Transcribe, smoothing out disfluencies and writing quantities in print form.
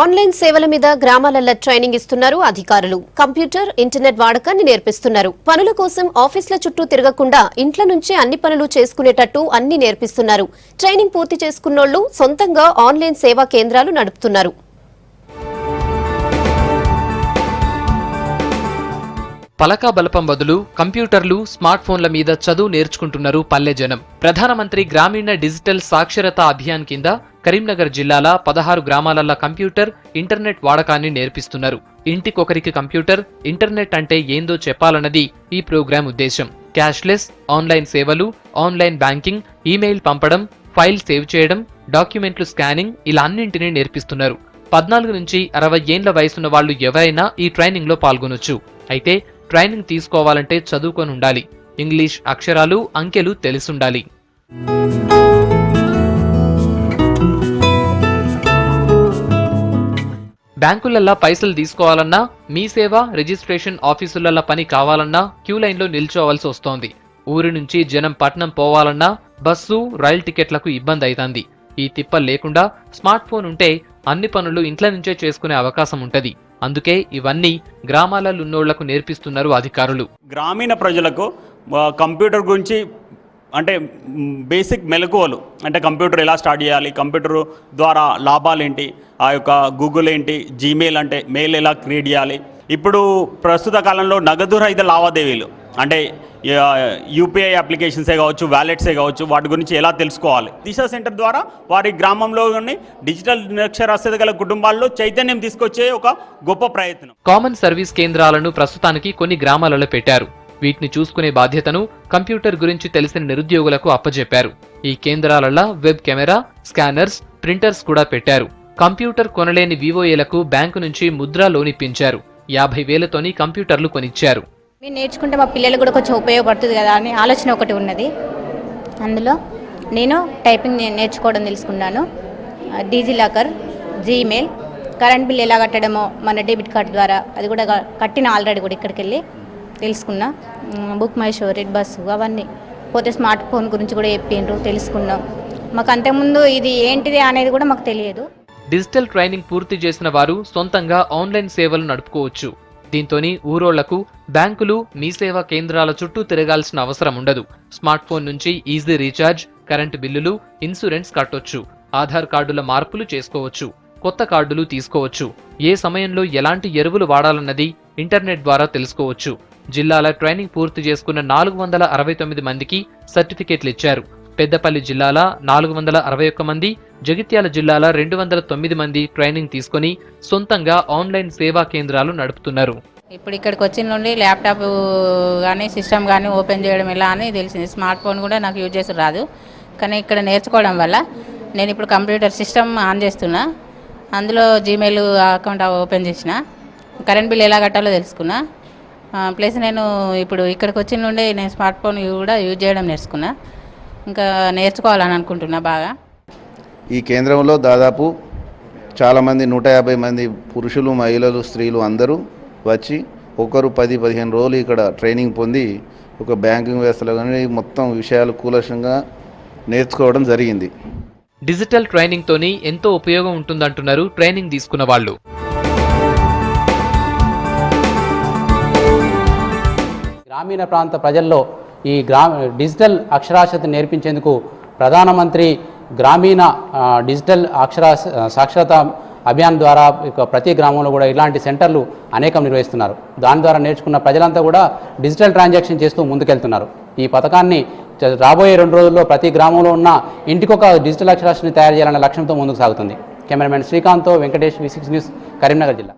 Online సేవల మీద గ్రామాలలో ట్రైనింగ్ ఇస్తున్నారు అధికారులు. కంప్యూటర్, ఇంటర్నెట్ వాడకాన్ని నేర్పిస్తున్నారు. పనుల కోసం ఆఫీసుల చుట్టూ తిరగకుండా ఇంట్ల నుంచే అన్ని పనులు చేసుకునేటట్టు అన్ని నేర్పిస్తున్నారు. ట్రైనింగ్ పూర్తి చేసుకున్నోళ్లు సొంతంగా ఆన్లైన్ సేవా కేంద్రాలు నడుపుతున్నారు. పలకా బలపం బదులు కంప్యూటర్లు, స్మార్ట్ ఫోన్ల మీద చదువు నేర్చుకుంటున్నారు పల్లె జనం. ప్రధానమంత్రి గ్రామీణ డిజిటల్ సాక్షరతా అభియాన్ కింద కరీంనగర్ జిల్లాల 16 గ్రామాలల్ల కంప్యూటర్, ఇంటర్నెట్ వాడకాన్ని నేర్పిస్తున్నారు. ఇంటికొకరికి కంప్యూటర్, ఇంటర్నెట్ అంటే ఏందో చెప్పాలన్నది ఈ ప్రోగ్రాం ఉద్దేశం. క్యాష్లెస్, ఆన్లైన్ సేవలు, ఆన్లైన్ బ్యాంకింగ్, ఈమెయిల్ పంపడం, ఫైల్ సేవ్ చేయడం, డాక్యుమెంట్లు స్కానింగ్ ఇలా అన్నింటినీ నేర్పిస్తున్నారు. 14 నుంచి 60 ఏండ్ల వయసున్న వాళ్లు ఎవరైనా ఈ ట్రైనింగ్ లో పాల్గొనొచ్చు. అయితే ట్రైనింగ్ తీసుకోవాలంటే చదువుకొని ఉండాలి. ఇంగ్లీష్ అక్షరాలు, అంకెలు తెలిసుండాలి. బ్యాంకులల్లా పైసలు తీసుకోవాలన్నా, మీ సేవ రిజిస్ట్రేషన్ ఆఫీసులల్లా పని కావాలన్నా క్యూ లైన్లో నిల్చోవాల్సి వస్తోంది. ఊరి నుంచి జనం పట్నం పోవాలన్నా బస్సు, రైలు టికెట్లకు ఇబ్బంది అవుతుంది. ఈ తిప్పలు లేకుండా స్మార్ట్ ఫోన్ ఉంటే అన్ని పనులు ఇంట్ల నుంచే చేసుకునే అవకాశం ఉంటది. అందుకే ఇవన్నీ గ్రామాలలో ఉన్నోళ్లకు నేర్పిస్తున్నారు అధికారులు. గ్రామీణ ప్రజలకు కంప్యూటర్ గురించి అంటే బేసిక్ మెలకువలు, అంటే కంప్యూటర్ ఎలా స్టార్ట్ చేయాలి, కంప్యూటర్ ద్వారా లాభాలు ఏంటి, ఆ యొక్క గూగుల్ ఏంటి, జీమెయిల్ అంటే మెయిల్ ఎలా క్రియేట్ చేయాలి, ఇప్పుడు ప్రస్తుత కాలంలో నగదు రహిత లావాదేవీలు అంటే యూపీఐ అప్లికేషన్సే కావచ్చు, వ్యాలెట్సే కావచ్చు, వాటి గురించి ఎలా తెలుసుకోవాలి. దిశ సెంటర్ ద్వారా వారి గ్రామంలోని డిజిటల్ నిరక్షరాస్యత గల కుటుంబాల్లో చైతన్యం తీసుకొచ్చే ఒక గొప్ప ప్రయత్నం. కామన్ సర్వీస్ కేంద్రాలను ప్రస్తుతానికి కొన్ని గ్రామాలలో పెట్టారు. వీటిని చూసుకునే బాధ్యతను కంప్యూటర్ గురించి తెలిసిన నిరుద్యోగులకు అప్పజెప్పారు. ఈ కేంద్రాలలో వెబ్ కెమెరా, స్కానర్స్, ప్రింటర్స్ కూడా పెట్టారు. కంప్యూటర్ కొనలేని వివోఏలకు బ్యాంకు నుంచి ముద్రా లోన్ ఇప్పించారు. 50,000తోని కంప్యూటర్లు కొనిచ్చారు. మీరు నేర్చుకుంటే మా పిల్లలు కూడా కొంచెం ఉపయోగపడుతుంది కదా అని ఆలోచన ఒకటి ఉన్నది. అందులో నేను టైపింగ్ నేర్చుకోవడం తెలుసుకున్నాను. డిజిలాకర్, జీమెయిల్, కరెంట్ బిల్ ఎలా కట్టడమో మన డెబిట్ కార్డు ద్వారా అది కూడా కట్టిన ఆల్రెడీ కూడా ఇక్కడికి వెళ్ళి తెలుసుకున్నా. Book my show, red bus అవన్నీ పోతే స్మార్ట్ ఫోన్ గురించి కూడా చెప్పిండ్రు, తెలుసుకున్నాం. మాకు అంతకుముందు ఇది ఏంటిది అనేది కూడా మాకు తెలియదు. డిజిటల్ ట్రైనింగ్ పూర్తి చేసిన వారు సొంతంగా ఆన్లైన్ సేవలు నడుపుకోవచ్చు. దీంతోని ఊరోళ్లకు బ్యాంకులు, మీ సేవా కేంద్రాల చుట్టూ తిరగాల్సిన అవసరం ఉండదు. స్మార్ట్ ఫోన్ నుంచి ఈజీ రీఛార్జ్, కరెంటు బిల్లులు, ఇన్సూరెన్స్ కట్టొచ్చు. ఆధార్ కార్డుల మార్పులు చేసుకోవచ్చు. కొత్త కార్డులు తీసుకోవచ్చు. ఏ సమయంలో ఎలాంటి ఎరువులు వాడాలన్నది ఇంటర్నెట్ ద్వారా తెలుసుకోవచ్చు. జిల్లాల ట్రైనింగ్ పూర్తి చేసుకున్న 469 మందికి సర్టిఫికెట్లు ఇచ్చారు. పెద్దపల్లి జిల్లాల 461 మంది, జగిత్యాల జిల్లాల 209 మంది ట్రైనింగ్ తీసుకుని సొంతంగా ఆన్లైన్ సేవా కేంద్రాలు నడుపుతున్నారు. ఇప్పుడు ఇక్కడికి వచ్చిన నుండి ల్యాప్టాప్ కానీ సిస్టమ్ కానీ ఓపెన్ చేయడం ఎలా అని తెలిసింది. స్మార్ట్ ఫోన్ కూడా నాకు యూజ్ చేసి రాదు, కానీ ఇక్కడ నేర్చుకోవడం వల్ల నేను ఇప్పుడు కంప్యూటర్ సిస్టమ్ ఆన్ చేస్తున్నా. అందులో జీమెయిల్ అకౌంట్ ఓపెన్ చేసిన, కరెంట్ బిల్ ఎలా కట్టాలో తెలుసుకున్నా. ప్లస్ నేను ఇప్పుడు ఇక్కడికి వచ్చిన నుండి నేను స్మార్ట్ ఫోన్ కూడా యూజ్ చేయడం నేర్చుకున్నా. ఇంకా నేర్చుకోవాలని అనుకుంటున్నా బాగా. ఈ కేంద్రంలో దాదాపు చాలామంది 150 మంది పురుషులు, మహిళలు, స్త్రీలు అందరూ వచ్చి ఒకరు 10-15 రోజులు ఇక్కడ ట్రైనింగ్ పొంది ఒక బ్యాంకింగ్ వ్యవస్థలో కానీ మొత్తం విషయాలు కూలంకషంగా నేర్చుకోవడం జరిగింది. డిజిటల్ ట్రైనింగ్ తోని ఎంతో ఉపయోగం ఉంటుందంటున్నారు ట్రైనింగ్ తీసుకున్న వాళ్ళు. గ్రామీణ ప్రాంత ప్రజల్లో ఈ డిజిటల్ అక్షరాస్యత నేర్పించేందుకు ప్రధానమంత్రి గ్రామీణ డిజిటల్ సాక్షరతా అభియాన్ ద్వారా ప్రతి గ్రామంలో కూడా ఇలాంటి సెంటర్లు అనేకం నిర్వహిస్తున్నారు. దాని ద్వారా నేర్చుకున్న ప్రజలంతా కూడా డిజిటల్ ట్రాన్సాక్షన్ చేస్తూ ముందుకెళ్తున్నారు. ఈ పథకాన్ని రాబోయే 2 రోజుల్లో ప్రతి గ్రామంలో ఉన్న ఇంటికొక డిజిటల్ అక్షరాస్యతని తయారు చేయాలనే లక్ష్యంతో ముందుకు సాగుతుంది. కెమెరామెన్ శ్రీకాంత్తో వెంకటేష్, V6 న్యూస్, కరీంనగర్ జిల్లా.